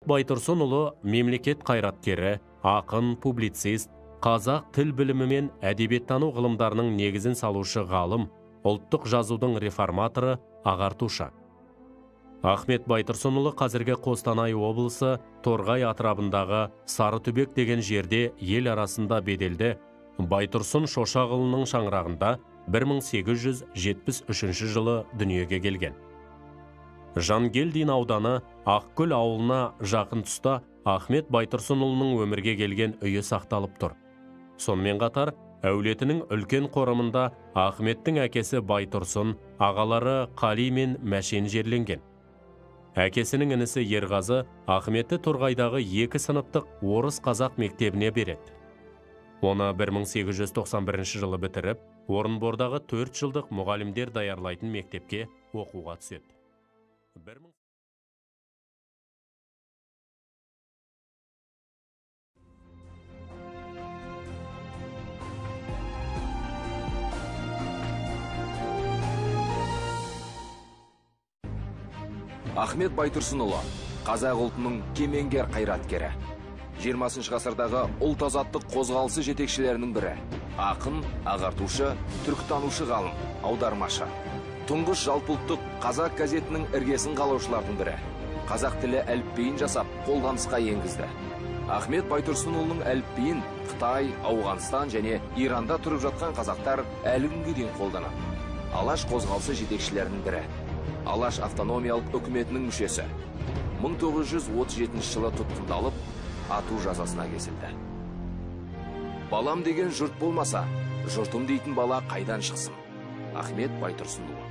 Байтұрсынұлы мемлекет қайраткері, ақын, публицист, қазақ тіл білімі мен әдебиеттану ғылымдарының негізін салушы ғалым, ұлттық жазудың реформаторы, ағартушы. Ахмет Байтұрсынұлы қазіргі Қостанай облысы Торғай атырабындағы Сарытүбек деген жерде ел арасында беделді Байтұрсын Шошағұлының шаңырағында 1873 жылы дүниеге келген. Жангелдин ауданы Ақкөл ауылына жақын тұста Ахмет Байтұрсынұлының өмірге келген үйі сақталып тұр. Сонымен қатар, әулетінің үлкен қорымында Ахметтің әкесі Байтұрсын, ағалары Қали мен Мәшен жерленген. Әкесінің інісі Ерғазы Ахметті Торғайдағы 2 сыныптық орыс қазақ мектебіне береді. Оны 1891 жылы бітіріп, Орынбордағы 4 жылдық мұғалімдер даярлайтын мектепке оқуға түседі. Ахмет Байтұрсынұлы, қазақ ұлтының кемеңгер қайраткері. 20 ғасырдағы ұлт азаттық қозғалысы жетекшілерінің бірі. Ақын, ағартушы, түркітанушы ғалым, аудармашы. Тұңғыш жалпыұлттық қазақ газетінің іргесін қалаушылардың бірі. Қазақ тілі әліпбиін жасап, қолданысқа енгізді. Ахмет Байтұрсынұлының әліпбиін Қытай, Ауғанстан және Иранда тұрып жатқан қазақтар әлі күнге дейін қолданады. Алаш қозғалысы жетекшілерінің бірі. Алаш автономиялық үкіметінің мүшесі. 1937 жылы тұтқындалып, ату жазасына кесілді. Балам деген жұрт болмаса, жұртым дейтін бала қайдан шықсын? Ахмет Байтұрсынұлы.